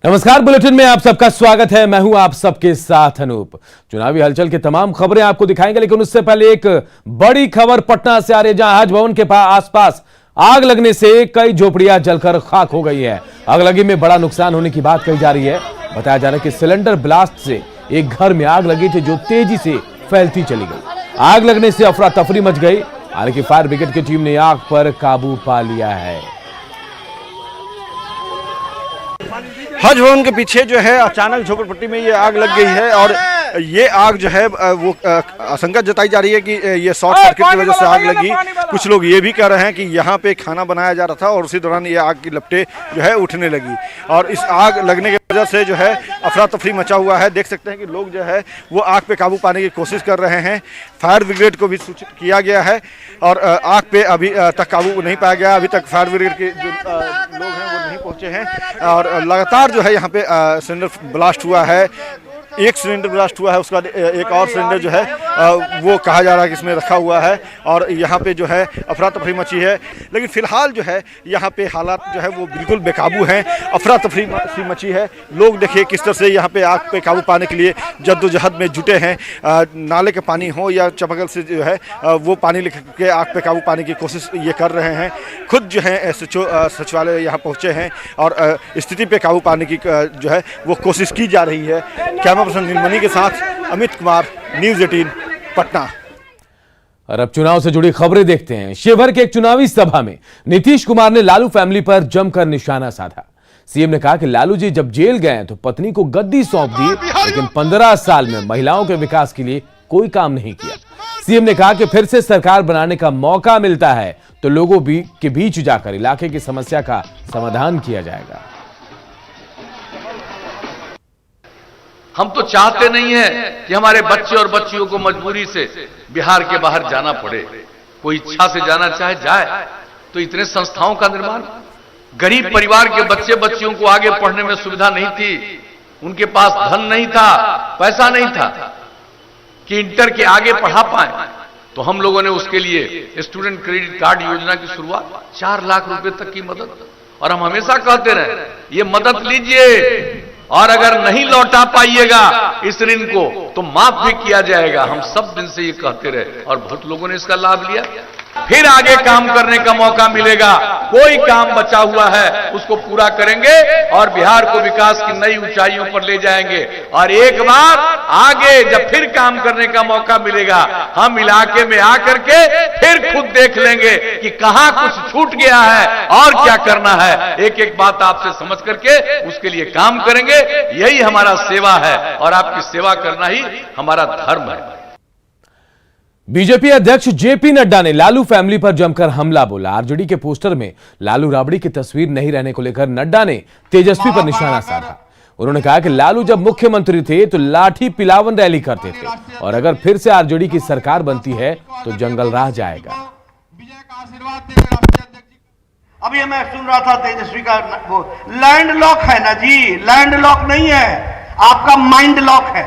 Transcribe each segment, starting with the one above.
नमस्कार, बुलेटिन में आप सबका स्वागत है। मैं हूं आप सबके साथ अनूप। चुनावी हलचल की तमाम खबरें आपको दिखाएंगे, लेकिन उससे पहले एक बड़ी खबर पटना से आ रही है, जहां हज भवन के आसपास आग लगने से कई झोपड़ियां जलकर खाक हो गई है। आगलगी में बड़ा नुकसान होने की बात कही जा रही है। बताया जा रहा है कि सिलेंडर ब्लास्ट से एक घर में आग लगी थी, जो तेजी से फैलती चली गई। आग लगने से अफरा तफरी मच गई। हालांकि फायर ब्रिगेड की टीम ने आग पर काबू पा लिया है। हज भवन के पीछे जो है अचानक झोपड़पट्टी में ये आग लग गई है और ये आग जो है वो आशंका जताई जा रही है कि ये शॉर्ट सर्किट की वजह से आग लगी। कुछ लोग ये भी कह रहे हैं कि यहाँ पे खाना बनाया जा रहा था और उसी दौरान ये आग की लपटें जो है उठने लगी और इस आग लगने की वजह से जो है अफरा तफरी मचा हुआ है। देख सकते हैं कि लोग जो है वो आग पे काबू पाने की कोशिश कर रहे हैं। फायर ब्रिगेड को भी सूचित किया गया है और आग पे अभी तक काबू नहीं पाया गया। अभी तक फायर ब्रिगेड के जो लोग हैं वो नहीं पहुँचे हैं और लगातार जो है यहाँ पे सिलेंडर ब्लास्ट हुआ है। एक सिलेंडर ब्लास्ट हुआ है, उसका एक और सिलेंडर जो है वो कहा जा रहा है कि इसमें रखा हुआ है और यहाँ पे जो है अफरा तफरी मची है। लेकिन फिलहाल जो है यहाँ पे हालात जो है वो बिल्कुल बेकाबू हैं। अफरा तफरी मची है। लोग देखिए किस तरह से यहाँ पे आग पे काबू पाने के लिए जद्दोजहद में जुटे हैं। नाले के पानी हो या चपकल से जो है वो पानी लेके आग पे काबू पाने की कोशिश ये कर रहे हैं। खुद जो है सचिवालय यहाँ पहुँचे हैं और स्थिति पे काबू पाने की जो है वो कोशिश की जा रही है। कैमरा पर्सन नीलमणि के साथ अमित कुमार, न्यूज़ 18 पटना। और अब चुनाव से जुड़ी खबरें देखते हैं। शिवहर के एक चुनावी सभा में नीतीश कुमार ने लालू फैमिली पर जमकर निशाना साधा। सीएम ने कहा कि लालू जी जब जेल गए तो पत्नी को गद्दी सौंप दी, लेकिन 15 साल में महिलाओं के विकास के लिए कोई काम नहीं किया। सीएम ने कहा कि फिर से सरकार बनाने का मौका मिलता है तो लोगों के बीच जाकर इलाके की समस्या का समाधान किया जाएगा। हम तो चाहते नहीं है कि हमारे बच्चे और बच्चियों को मजबूरी से बिहार के बाहर जाना पड़े। कोई इच्छा से जाना चाहे जाए, तो इतने संस्थाओं का निर्माण, गरीब परिवार के बच्चे बच्चियों को आगे पढ़ने में सुविधा नहीं थी, उनके पास धन नहीं था, पैसा नहीं था कि इंटर के आगे पढ़ा पाए। तो हम लोगों ने उसके लिए स्टूडेंट क्रेडिट कार्ड योजना की शुरुआत, 4 लाख रुपए तक की मदद। और हम हमेशा कहते रहे ये मदद लीजिए और अगर नहीं लौटा पाइएगा इस ऋण को तो माफ भी किया जाएगा। हम सब दिन से ये कहते रहे और बहुत लोगों ने इसका लाभ लिया। फिर आगे काम करने का मौका मिलेगा। कोई काम बचा हुआ है उसको पूरा करेंगे और बिहार को विकास की नई ऊंचाइयों पर ले जाएंगे। और एक बार आगे जब फिर काम करने का मौका मिलेगा, हम इलाके में आकर के फिर खुद देख लेंगे कि कहां कुछ छूट गया है और क्या करना है। एक एक बात आपसे समझ करके उसके लिए काम करेंगे। यही हमारा सेवा है और आपकी सेवा करना ही हमारा धर्म है। बीजेपी अध्यक्ष जेपी नड्डा ने लालू फैमिली पर जमकर हमला बोला। आरजेडी के पोस्टर में लालू राबड़ी की तस्वीर नहीं रहने को लेकर नड्डा ने तेजस्वी पर निशाना साधा। उन्होंने कहा कि लालू जब मुख्यमंत्री थे तो लाठी पिलावन रैली करते थे और अगर फिर से आरजेडी की सरकार बनती है तो जंगल राह जाएगा। अभी मैं सुन रहा था तेजस्वी का वो लैंड लॉक है ना जी, लैंड लॉक नहीं है, आपका माइंड लॉक है,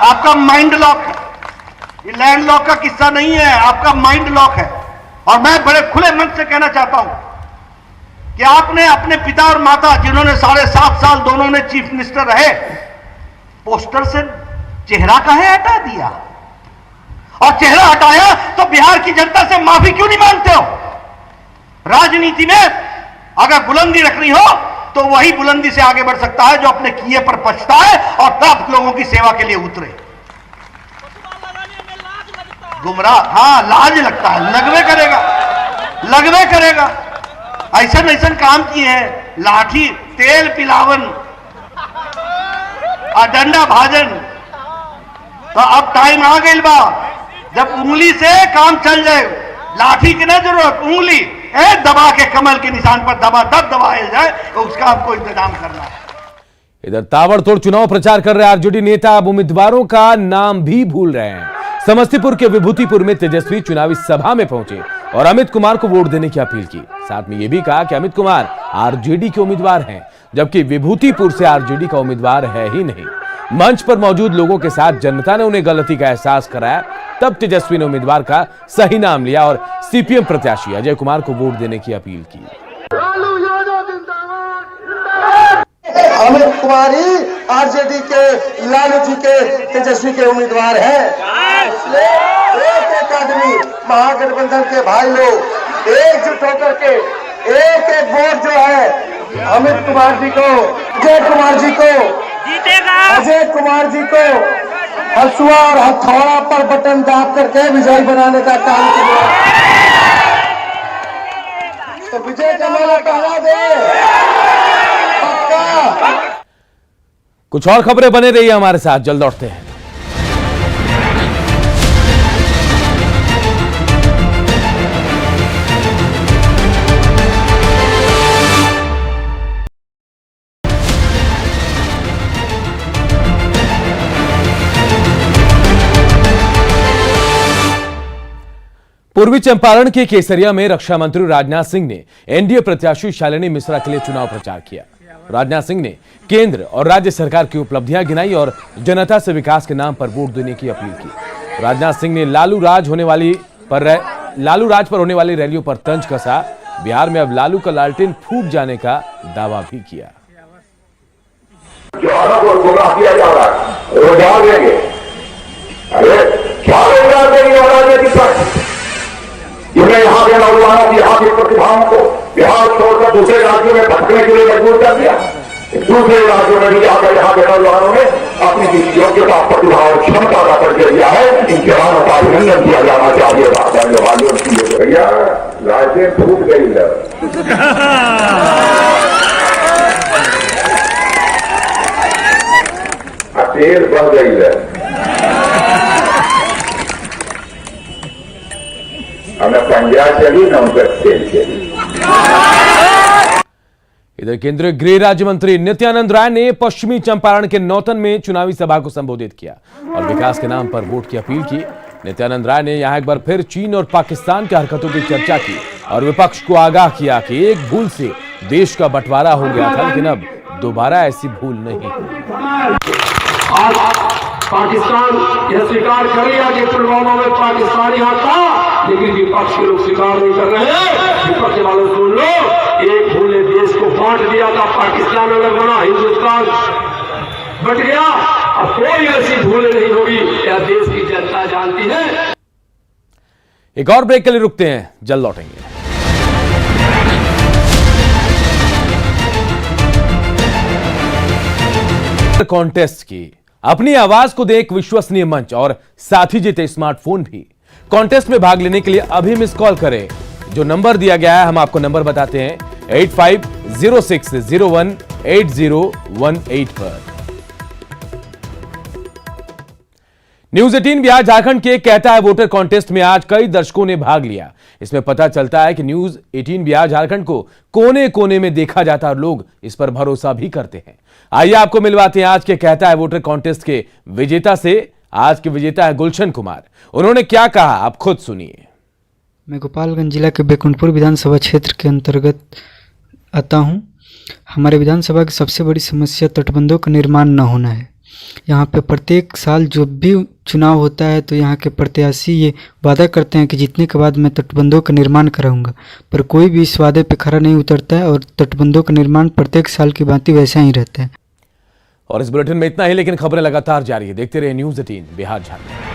आपका माइंड लॉक है। ये लैंड लॉक का किस्सा नहीं है, आपका माइंड लॉक है। और मैं बड़े खुले मन से कहना चाहता हूं कि आपने अपने पिता और माता, जिन्होंने 7.5 साल दोनों ने चीफ मिनिस्टर रहे, पोस्टर से चेहरा काहे हटा दिया? और चेहरा हटाया तो बिहार की जनता से माफी क्यों नहीं मांगते हो? राजनीति में अगर बुलंदी रखनी हो तो वही बुलंदी से आगे बढ़ सकता है जो अपने किए पर पछता है और तब लोगों की सेवा के लिए उतरे। गुमराह, हाँ लाज लगता है, लगवे करेगा, लगवे करेगा। ऐसा काम किए हैं, लाठी तेल पिलावन और डंडा भाजन। तो अब टाइम आ गई बा जब उंगली से काम चल जाए। लाठी की ना जरूरत, उंगली दबा के कमल के निशान पर दबाया जाए, तो उसका आपको इंतजाम करना है। इधर ताबड़तोड़ चुनाव प्रचार कर रहे आरजेडी नेता अब उम्मीदवारों का नाम भी भूल रहे हैं। समस्तीपुर के विभूतिपुर में तेजस्वी चुनावी सभा में पहुंचे और अमित कुमार को वोट देने की अपील की। साथ में यह भी कहा कि अमित कुमार आरजेडी के उम्मीदवार हैं, जबकि विभूतिपुर से आरजेडी का उम्मीदवार है ही नहीं। मंच पर मौजूद लोगों के साथ जनता ने उन्हें गलती का एहसास कराया, तब तेजस्वी ने उम्मीदवार का सही नाम लिया और सीपीएम प्रत्याशी अजय कुमार को वोट देने की अपील की। अमित कुमार ही आरजेडी के लालू जी के तेजस्वी के उम्मीदवार हैं। एक एक आदमी महागठबंधन के भाई लोग एकजुट होकर के एक एक वोट जो है अमित कुमार जी को, अजय कुमार जी को जीतेगा, अजय कुमार जी को हसुआ और हथौड़ा पर बटन दाब करके विजयी बनाने का काम किया। तो विजय का माला पहना दे पक्का। कुछ और खबरें बने रही है हमारे साथ, जल्द लौटते हैं। पूर्वी चंपारण के केसरिया में रक्षा मंत्री राजनाथ सिंह ने एनडीए प्रत्याशी शालिनी मिश्रा के लिए चुनाव प्रचार किया। राजनाथ सिंह ने केंद्र और राज्य सरकार की उपलब्धियां गिनाई और जनता से विकास के नाम पर वोट देने की अपील की। राजनाथ सिंह ने लालू राज पर होने वाली रैलियों पर तंज कसा। बिहार में अब लालू का लालटेन फूंक जाने का दावा भी किया। गुमराह किया जा रहा है, रोजगार देंगे। अरे क्या रोजगार देंगे और राजनीतिक पक्ष जिन्हें यहाँ के नौजवानों की, यहाँ की प्रतिभाओं को बिहार छोड़कर दूसरे राज्यों में भटकने के लिए मजबूर कर दिया। दूसरे राज्यों में भी जाकर यहाँ के नौजवानों ने अपनी योग्यता, प्रतिभा और क्षमता का परिचय दिया है। इन जवानों का अभिनंदन किया जाना चाहिए। भैया लालटेन फूट गई है, तेल बढ़ गई है। हमें पंजाब चली ना उनका तेल चली। इधर केंद्रीय गृह राज्य मंत्री नित्यानंद राय ने पश्चिमी चंपारण के नौतन में चुनावी सभा को संबोधित किया और विकास के नाम पर वोट की अपील की। नित्यानंद राय ने यहां एक बार फिर चीन और पाकिस्तान की हरकतों की चर्चा की और विपक्ष को आगाह किया कि एक भूल से देश का बंटवारा हो गया था, लेकिन अब दोबारा ऐसी भूल नहीं होगी। आज पाकिस्तान यह स्वीकार कर लिया कि पुलवामा में पाकिस्तान यहाँ था, लेकिन विपक्ष के लोग स्वीकार नहीं कर रहे हैं। विपक्ष वालों सुन लो, एक भूल ने देश को बांट दिया था। पाकिस्तान अलग बना, हिंदुस्तान बट गया। अब कोई ऐसी भूल नहीं होगी, यह देश की जनता जानती है। एक और ब्रेक के लिए रुकते हैं, जल्द लौटेंगे। कॉन्टेस्ट की अपनी आवाज को दे एक विश्वसनीय मंच और साथी जीते स्मार्टफोन भी। कॉन्टेस्ट में भाग लेने के लिए अभी मिस कॉल करें। जो नंबर दिया गया है, हम आपको नंबर बताते हैं, 8506018018 पर। न्यूज 18 बिहार झारखंड के कहता है वोटर कॉन्टेस्ट में आज कई दर्शकों ने भाग लिया। इसमें पता चलता है कि न्यूज 18 बिहार झारखंड को कोने कोने में देखा जाता है और लोग इस पर भरोसा भी करते हैं। आइए आपको मिलवाते हैं आज के कहता है वोटर कॉन्टेस्ट के विजेता से। आज के विजेता है गुलशन कुमार। उन्होंने क्या कहा आप खुद सुनिए। मैं गोपालगंज जिला के बैकुंठपुर विधानसभा क्षेत्र के अंतर्गत आता हूं। हमारे विधानसभा की सबसे बड़ी समस्या तटबंधों का निर्माण न होना है। यहाँ पे प्रत्येक साल जो भी चुनाव होता है तो यहाँ के प्रत्याशी ये वादा करते हैं कि जीतने के बाद मैं तटबंधों का निर्माण कराऊंगा, पर कोई भी इस वादे पे खरा नहीं उतरता है और तटबंधों का निर्माण प्रत्येक साल की भांति वैसा ही रहता है। और इस बुलेटिन में इतना ही, लेकिन खबरें लगातार जारी है। देखते रहिए न्यूज 18 बिहार झारखंड।